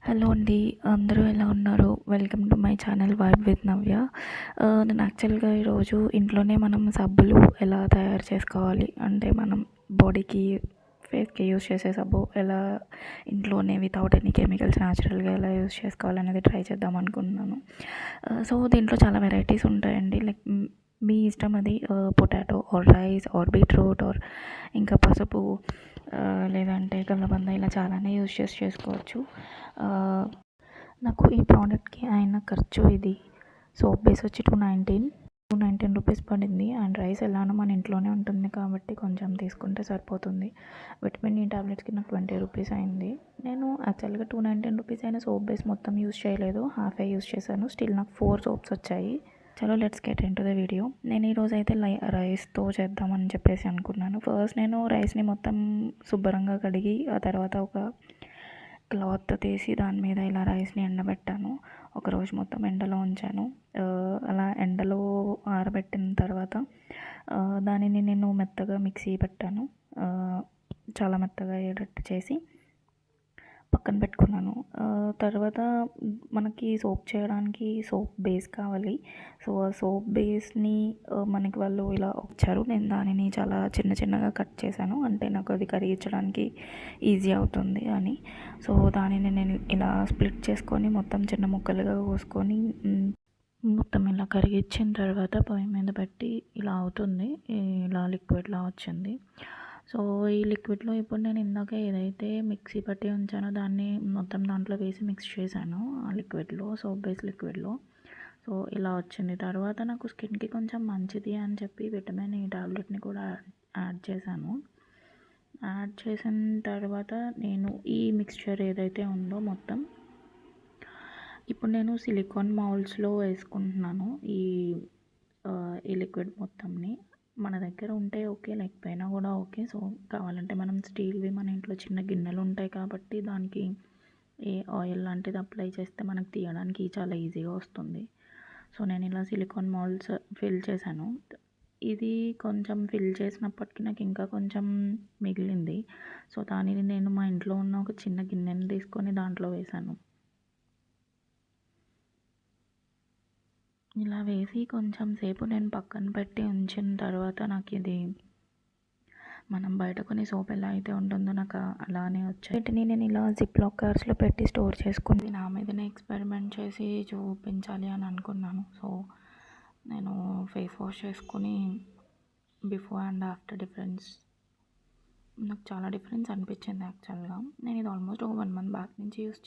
Hello అండి. అందరూ ఎలా ఉన్నారు? Welcome to my channel vibe with Navya. నేను యాక్చువల్‌గా ఈరోజు ఇంట్లోనే మనం సబ్బులు ఎలా తయారు చేసుకోవాలి, అంటే మనం బాడీకి, ఫేస్‌కి యూజ్ చేసే సబ్బు ఎలా ఇంట్లోనే వితౌట్ ఎనీ కెమికల్స్ న్యాచురల్‌గా ఎలా యూజ్ చేసుకోవాలనేది ట్రై చేద్దాం అనుకుంటున్నాను. సో దీంట్లో చాలా వెరైటీస్ ఉంటాయండి. లైక్ మీ ఇష్టం అది. Potato or rice or beetroot or ఇంకా పసుపు, లేదంటే కలబంద, ఇలా చాలానే యూజ్ చేసుకోవచ్చు. నాకు ఈ ప్రోడక్ట్కి అయిన ఖర్చు ఇది. సోప్ బేస్ వచ్చి 219 రూపీస్ పడింది. అండ్ రైస్ ఎలానో మన ఇంట్లోనే ఉంటుంది కాబట్టి కొంచెం తీసుకుంటే సరిపోతుంది. విటమిన్ ఈ టాబ్లెట్స్కి నాకు 20 రూపీస్ అయింది. నేను యాక్చువల్గా 219 రూపీస్ అయిన సోప్ బేస్ మొత్తం యూజ్ చేయలేదు, హాఫే యూజ్ చేశాను. స్టిల్ నాకు 4 సోప్స్ వచ్చాయి. చలో let's get in to the video. నేను ఈరోజు అయితే రైస్తో చేద్దామని చెప్పేసి అనుకున్నాను. ఫస్ట్ నేను రైస్ని మొత్తం శుభ్రంగా కడిగి ఆ తర్వాత ఒక క్లాత్ తీసి దాని మీద ఇలా రైస్ని ఎండబెట్టాను. ఒకరోజు మొత్తం ఎండలో ఉంచాను. అలా ఎండలో ఆరబెట్టిన తర్వాత దానిని నేను మెత్తగా మిక్సీ పెట్టాను. చాలా మెత్తగా అయ్యేటట్టు చేసి పక్కన పెట్టుకున్నాను. తర్వాత మనకి సోప్ చేయడానికి సోప్ బేస్ కావాలి. సో ఆ సోప్ బేస్ని మనకి వాళ్ళు ఇలా ఇచ్చారు. నేను దానిని చాలా చిన్న చిన్నగా కట్ చేశాను, అంటే నాకు అది కరిగించడానికి ఈజీ అవుతుంది అని. సో దానిని నేను ఇలా స్ప్లిట్ చేసుకొని మొత్తం చిన్న ముక్కలుగా కోసుకొని మొత్తం ఇలా కరిగించిన తర్వాత పొయ్యి మీద పెట్టి ఇలా అవుతుంది. ఇలా లిక్విడ్లా వచ్చింది. సో ఈ లిక్విడ్లో ఇప్పుడు నేను ఇందాక ఏదైతే మిక్సీ పట్టి ఉంచానో దాన్ని మొత్తం దాంట్లో వేసి మిక్స్ చేశాను, ఆ లిక్విడ్లో, సోప్ బేస్ లిక్విడ్లో. సో ఇలా వచ్చింది. తర్వాత నాకు స్కిన్కి కొంచెం మంచిది అని చెప్పి విటమిన్ ఈ టాబ్లెట్ని కూడా యాడ్ చేశాను. యాడ్ చేసిన తర్వాత నేను ఈ మిక్స్చర్ ఏదైతే ఉందో మొత్తం ఇప్పుడు నేను సిలికాన్ మౌల్డ్స్లో వేసుకుంటున్నాను ఈ లిక్విడ్ మొత్తంని. మన దగ్గర ఉంటే ఓకే, లేకపోయినా కూడా ఓకే. సో కావాలంటే మనం స్టీల్వి, మన ఇంట్లో చిన్న గిన్నెలు ఉంటాయి కాబట్టి దానికి ఏ ఆయిల్ లాంటిది అప్లై చేస్తే మనకు తీయడానికి చాలా ఈజీగా వస్తుంది. సో నేను ఇలా సిలికాన్ మౌల్డ్స్ ఫిల్ చేశాను. ఇది కొంచెం ఫిల్ చేసినప్పటికీ నాకు ఇంకా కొంచెం మిగిలింది. సో దానిని నేను మా ఇంట్లో ఉన్న ఒక చిన్న గిన్నెని తీసుకొని దాంట్లో వేశాను. ఇలా వేసి కొంచెం సేపు నేను పక్కన పెట్టి ఉంచిన తర్వాత నాకు ఇది మనం బయట కొన్ని సోప్ ఎలా అయితే ఉంటుందో నాకు అలానే వచ్చాయి. వీటిని నేను ఇలా జిప్ లాక్ కవర్స్లో పెట్టి స్టోర్ చేసుకుని నా మీదనే ఎక్స్పెరిమెంట్ చేసి చూపించాలి అని అనుకున్నాను. సో నేను ఫేస్ వాష్ చేసుకుని బిఫోర్ అండ్ ఆఫ్టర్ డిఫరెన్స్ నాకు చాలా డిఫరెన్స్ అనిపించింది. యాక్చువల్గా నేను ఇది ఆల్మోస్ట్ ఒక 1 మంత్ బ్యాక్ నుంచి యూస్